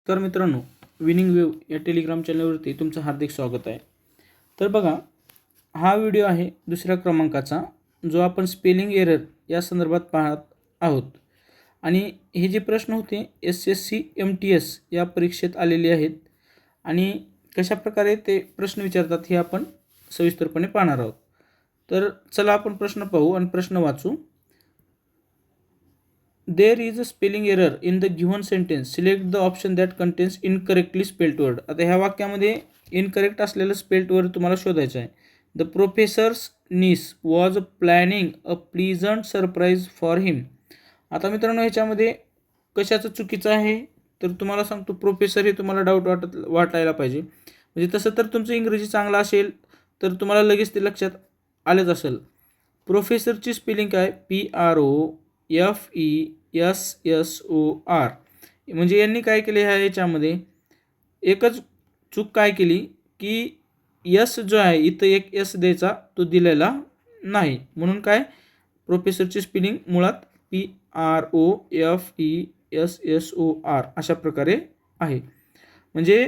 तर मित्रांनो, winning wave या टेलिग्राम चॅनलवरती तुमचं हार्दिक स्वागत आहे. तर बघा, हा व्हिडिओ आहे दुसऱ्या क्रमांकाचा, जो आपण स्पेलिंग एरर या संदर्भात पाहत आहोत. आणि हे जे प्रश्न होते SSC MTS या परीक्षेत आलेले आहेत आणि कशाप्रकारे ते प्रश्न विचारतात हे आपण सविस्तरपणे पाहणार आहोत. तर चला आपण प्रश्न पाहू आणि प्रश्न वाचू. There is a spelling error in the given sentence. Select the option that contains incorrectly spelled word. आता ह्या वाक्यामध्ये इनकरेक्ट असलेलं स्पेल्ड वर्ड तुम्हाला शोधायचं आहे. The professor's niece was planning a pleasant surprise for him. आता मित्रांनो, ह्याच्यामध्ये कशाचं चुकीचं आहे तर तुम्हाला सांगतो, प्रोफेसर हे तुम्हाला डाऊट वाटायला पाहिजे. म्हणजे तसं तर तुमचं इंग्रजी चांगलं असेल तर तुम्हाला लगेच ते लक्षात आलंच असेल. प्रोफेसरची स्पेलिंग काय? PROFESSOR. म्हणजे यांनी काय केले, ह्याच्यामध्ये एकच चूक काय केली की यस जो आहे इथं एक यस द्यायचा तो दिलेला नाही. म्हणून काय, प्रोफेसरची स्पेलिंग मुळात PROFESSOR अशा प्रकारे आहे. म्हणजे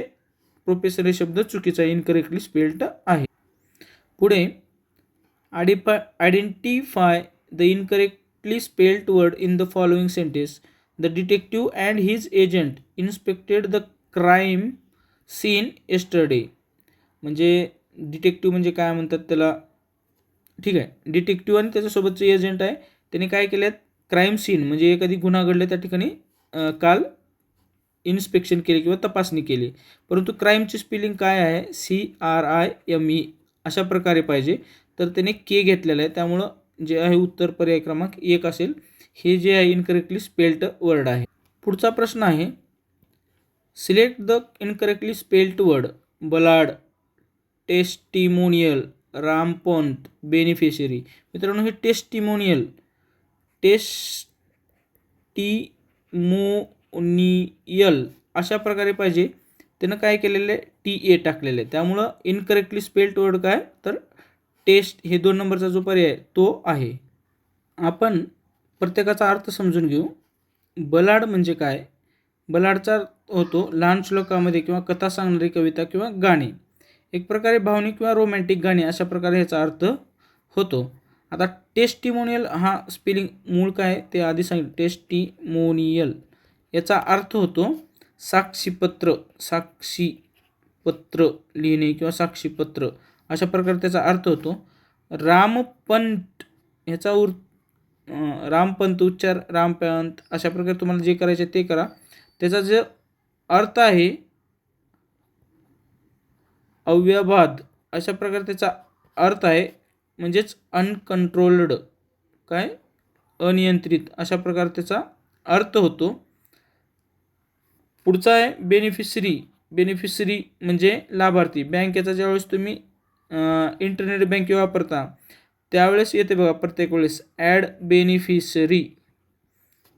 प्रोफेसर हे शब्द चुकीचा, इनकरेक्टली स्पेल्ड आहे. पुढे identify the incorrectly spelled word in the following sentence. The detective and his agent inspected the crime scene yesterday. म्हणजे डिटेक्टिव्ह म्हणजे काय म्हणतात त्याला, ठीक आहे, डिटेक्टिव्ह आणि त्याच्यासोबतचे एजंट आहे, त्यांनी काय केले, क्राईम सीन म्हणजे एखादी गुन्हा घडले त्या ठिकाणी काल इन्स्पेक्शन केले किंवा तपासणी केली. परंतु क्राईमची स्पेलिंग काय आहे? CRIME अशा प्रकारे पाहिजे. तर त्याने के घेतलेलं आहे, त्यामुळं जे आहे उत्तर पर्याय क्रमांक 1 असेल. हे जे आहे इनकरेक्टली स्पेल्ड वर्ड आहे. पुढचा प्रश्न आहे, select the incorrectly spelled word. Ballad, testimonial, rampant, beneficiary. मित्रांनो, हे टेस्टिमोनियल अशा प्रकारे पाहिजे. त्यानं काय केलेलं आहे, TA टाकलेलं आहे, त्यामुळं इनकरेक्टली स्पेल्ड वर्ड काय तर टेस्ट, हे 2 नंबरचा जो पर्याय तो आहे. आपण प्रत्येकाचा अर्थ समजून घेऊ. बलाड म्हणजे काय? बलाडचा होतो लहान श्लोकामध्ये किंवा कथा सांगणारी कविता किंवा गाणी, एक प्रकारे भावनिक किंवा रोमॅन्टिक गाणी अशा प्रकारे ह्याचा अर्थ होतो. आता टेस्टिमोनियल हा स्पेलिंग मूळ काय ते आधी सांगितलं. टेस्टिमोनियल याचा अर्थ होतो साक्षीपत्र, साक्षीपत्र लिहिणे किंवा साक्षीपत्र अशा प्रकारे त्याचा अर्थ होतो. रामपंत ह्याचा रामपंत उच्चार रामपंत अशा प्रकारे तुम्हाला जे करायचे ते करा. त्याचा जो अर्थ आहे अव्यबाद अशा प्रकारे त्याचा अर्थ आहे, म्हणजेच अनकंट्रोल्ड, काय अनियंत्रित अशा प्रकारे त्याचा अर्थ होतो. पुढचा आहे बेनिफिशरी. बेनिफिशरी म्हणजे लाभार्थी. बँकेचा ज्यावेळेस तुम्ही इंटरनेट बँकिंग वापरता त्यावेळेस येते बघा प्रत्येक वेळेस ॲड बेनिफिशरी.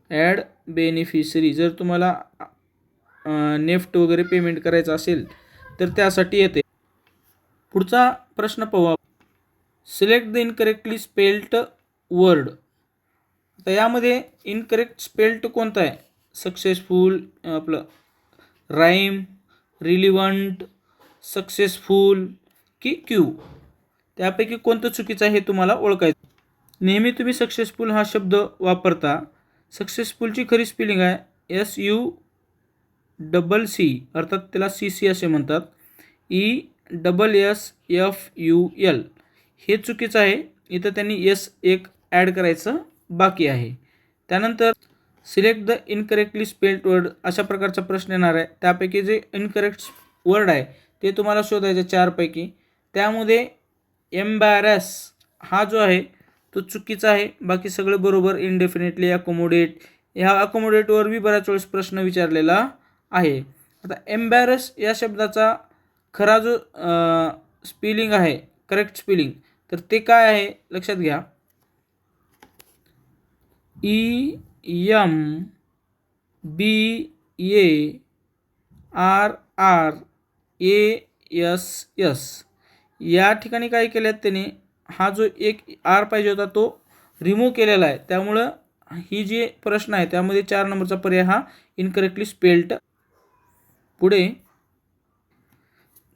ॲड बेनिफिशरी जर तुम्हाला नेफ्ट वगैरे पेमेंट करायचं असेल तर त्यासाठी येते. पुढचा प्रश्न पाहू. Select the incorrectly spelled word. तर यामध्ये इनकरेक्ट स्पेल्ड कोणता आहे? सक्सेसफुल, आपलं राईम, रिलिव्हंट, सक्सेसफुल की क्यू. त्यापैकी कोणतं चुकीचं आहे हे तुम्हाला ओळखायचं. नेहमी तुम्ही सक्सेसफुल हा शब्द वापरता. सक्सेसफुलची खरी स्पेलिंग आहे SUCC, अर्थात त्याला CC असे म्हणतात. ESSFUL. हे चुकीचं आहे, इथं त्यांनी एक ॲड करायचं बाकी आहे. त्यानंतर select the incorrectly spelled word अशा प्रकारचा प्रश्न येणार आहे. त्यापैकी जे इनकरेक्ट वर्ड आहे ते तुम्हाला शोधायचे 4 पैकी. त्यामध्ये एम्बॅरस हा जो आहे तो चुकीचा आहे, बाकी सगळं बरोबर. इनडेफिनेटली, अकोमोडेट, ह्या अकोमोडेटवर बी बऱ्याच वेळेस प्रश्न विचारलेला आहे. आता एम्बॅरस या शब्दाचा खरा जो स्पेलिंग आहे, करेक्ट स्पेलिंग, तर ते काय आहे लक्षात घ्या. EMBARRASS. या ठिकाणी काय केलं आहे त्याने, हा जो एक आर पाहिजे होता तो रिमूव्ह केलेला आहे. त्यामुळं ही जी प्रश्न आहे त्यामध्ये 4 नंबरचा पर्याय हा इनकरेक्टली स्पेल्ड. पुढे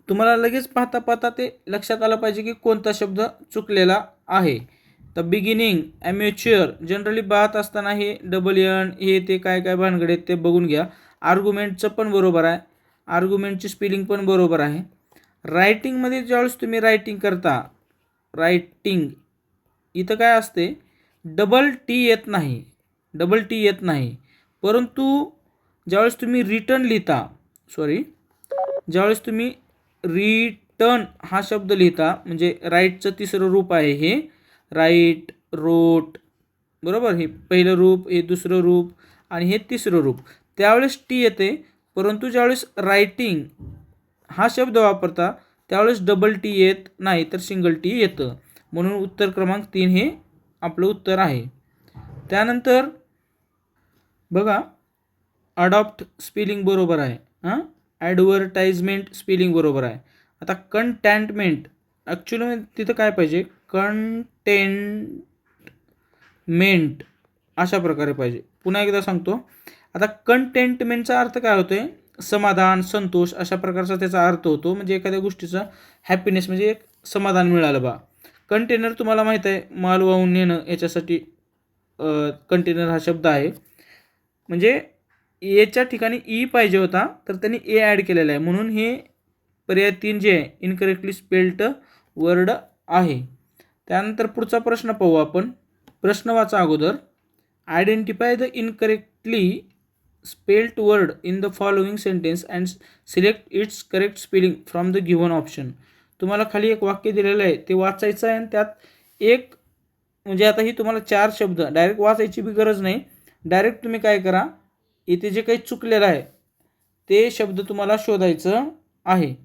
तुम्हाला लगेच पाहता पाहता ते लक्षात आलं पाहिजे की कोणता शब्द चुकलेला आहे. तर बिगिनिंग, ॲमेच्युअर जनरली पाहत असताना हे डबल एन हे ते काय काय भानगड आहेत ते बघून घ्या. आर्ग्युमेंटचं पण बरोबर आहे, आर्ग्युमेंटची स्पेलिंग पण बरोबर आहे. रायटिंगमध्ये ज्यावेळेस तुम्ही रायटिंग करता, रायटिंग इथं काय असते, डबल टी येत नाही, डबल टी येत नाही. परंतु ज्यावेळेस तुम्ही रिटर्न लिहिता, ज्यावेळेस तुम्ही रिटर्न हा शब्द लिहिता, म्हणजे राईटचं तिसरं रूप आहे हे, राईट, रोट, बरोबर, हे पहिलं रूप, हे दुसरं रूप आणि हे तिसरं रूप, त्यावेळेस टी येते. परंतु ज्यावेळेस रायटिंग हा शब्द वापरता त्यावेळेस डबल टी येत नाही, तर सिंगल टी येतं. म्हणून उत्तर क्रमांक 3 हे आपलं उत्तर आहे. त्यानंतर बघा, अडॉप्ट स्पेलिंग बरोबर आहे, ॲडव्हर्टाइजमेंट स्पेलिंग बरोबर आहे. आता कंटेंटमेंट ॲक्च्युली तिथं काय पाहिजे, कंटेंटमेंट अशा प्रकारे पाहिजे. पुन्हा एकदा सांगतो. आता कंटेंटमेंटचा अर्थ काय होतोय, समाधान, संतोष अशा प्रकारचा त्याचा अर्थ होतो. म्हणजे एखाद्या गोष्टीचा हॅपीनेस, म्हणजे एक समाधान मिळालं बा. कंटेनर तुम्हाला माहीत आहे, माल वाहून नेणं, याच्यासाठी कंटेनर हा शब्द आहे. म्हणजे एच्या ठिकाणी ई पाहिजे होता, तर त्यांनी ए ॲड केलेला आहे, म्हणून हे पर्याय 3 जे आहे इनकरेक्टली स्पेल्ड वर्ड आहे. त्यानंतर पुढचा प्रश्न पाहू आपण. प्रश्न वाचा अगोदर. Identify the incorrectly spelled word in the following sentence and select it's correct spelling from the given option. तुम्हाला खाली एक वाक्य दिलेलं आहे, ते वाचायचं आहे आणि त्यात एक, म्हणजे आता ही तुम्हाला 4 शब्द डायरेक्ट वाचायची बी गरज नाही. डायरेक्ट तुम्ही काय करा, इथे जे काही चुकलेलं आहे ते शब्द तुम्हाला शोधायचं आहे.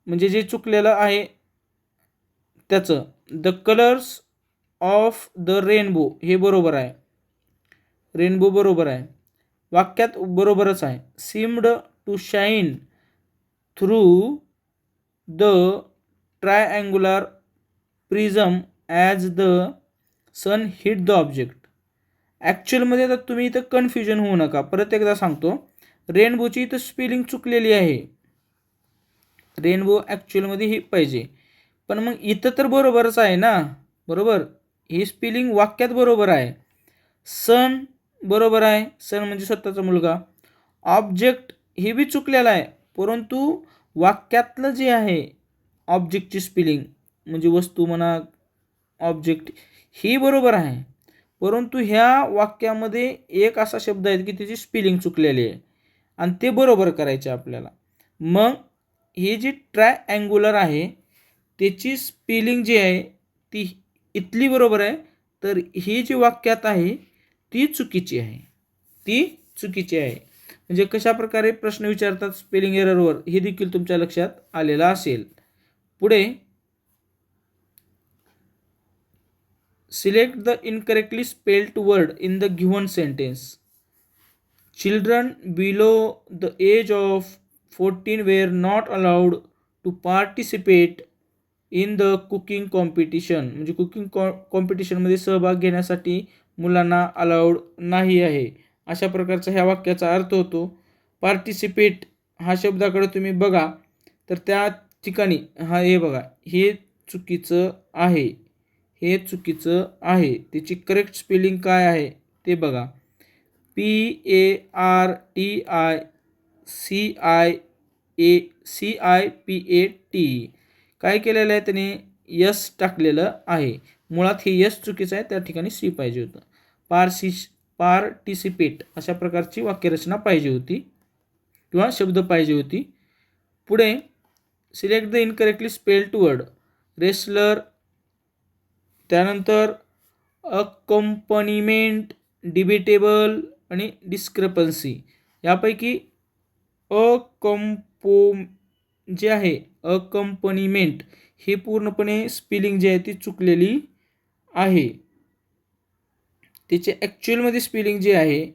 म्हणजे जे चुकलेलं आहे त्याचं, the colours of the rainbow हे बरोबर आहे, रेनबो बरोबर आहे, वाक्यात बरोबरच आहे. Seemed to shine through the triangular prism as the sun hit the object. ॲक्च्युअलमध्ये तर तुम्ही इथं कन्फ्युजन होऊ नका. परत एकदा सांगतो, रेनबोची इथं स्पेलिंग चुकलेली आहे. रेनबो ॲक्च्युअलमध्ये ही पाहिजे, पण मग इथं तर बरोबरच आहे ना, बरोबर, ही स्पेलिंग वाक्यात बरोबर आहे. सन बरोबर आहे, सन म्हणजे स्वतःचा मुलगा. ऑब्जेक्ट हे बी चुकलेलं आहे, परंतु वाक्यातलं जे आहे ऑब्जेक्टची स्पेलिंग, म्हणजे वस्तू म्हणा, ऑब्जेक्ट, ही बरोबर आहे. परंतु ह्या वाक्यामध्ये एक असा शब्द आहे की त्याची स्पेलिंग चुकलेली आहे आणि ते बरोबर करायचे आपल्याला. मग हे जी ट्रायअँग्युलर आहे त्याची स्पेलिंग जी आहे ती इथली बरोबर आहे, तर ही जी वाक्यात आहे ती चुकीची आहे, ती चुकीची आहे. म्हणजे कशा प्रकारे प्रश्न विचारतात स्पेलिंग एररवर हे देखील तुमच्या लक्षात आलेलं असेल. पुढे, select the incorrectly spelled word in the given sentence. Children below the age of 14 were not allowed to participate in the cooking competition. म्हणजे कुकिंग कॉम्पिटिशनमध्ये सहभाग घेण्यासाठी मुलांना अलाउड नाही आहे, अशा प्रकारचा ह्या वाक्याचा अर्थ होतो. पार्टिसिपेट हा शब्दाकडे तुम्ही बघा, तर त्या ठिकाणी हे बघा, हे चुकीचं आहे, हे चुकीचं आहे. त्याची करेक्ट स्पेलिंग काय आहे ते बघा. PARTICIPAT. काय केलेलं आहे त्याने, यस टाकलेलं आहे. मुळात हे यस चुकीचं आहे, त्या ठिकाणी सी पाहिजे होतं. पार्टिसिपेट अशा प्रकारची वाक्यरचना पाहिजे होती किंवा शब्द पाहिजे होती. पुढे, select the incorrectly spelled word. Wrestler, त्यानंतर अकंपनिमेंट, डिबेटेबल आणि डिस्क्रपन्सी. यापैकी जे आहे अकंपनिमेंट हे पूर्णपणे स्पेलिंग जी आहे ती चुकलेली आहे. त्याचे ॲक्च्युअलमध्ये स्पेलिंग जे आहे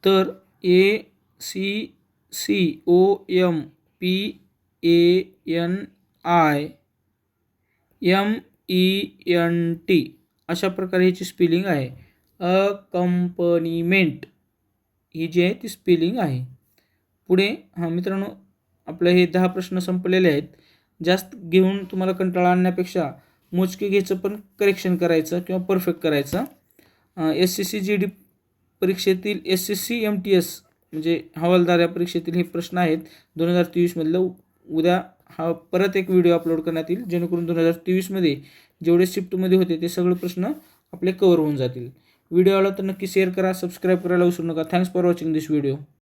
तर ACCOMPANIMENT अशा प्रकारे ह्याची स्पेलिंग आहे, अकंपनिमेंट. ही जी आहे ती स्पेलिंग आहे. पुढे मित्रांनो, आपले हे 10 प्रश्न संपलेले आहेत. जास्त घेऊन तुम्हाला कंटाळा आणण्यापेक्षा मोजके घ्यायचं, पण करेक्शन करायचं किंवा परफेक्ट करायचं. SCC GD परीक्षेतील SCC MTS म्हणजे हवालदार या परीक्षेतील हे प्रश्न आहेत 2023मधलं. उद्या परत एक व्हिडिओ अपलोड करण्यात येईल, जेणेकरून 2023मध्ये जेवढे शिफ्टमध्ये होते ते सगळे प्रश्न आपले कव्हर होऊन जातील. व्हिडिओ आला तर नक्की शेअर करा, सबस्क्राईब करायला विसरू नका. Thanks for watching this video.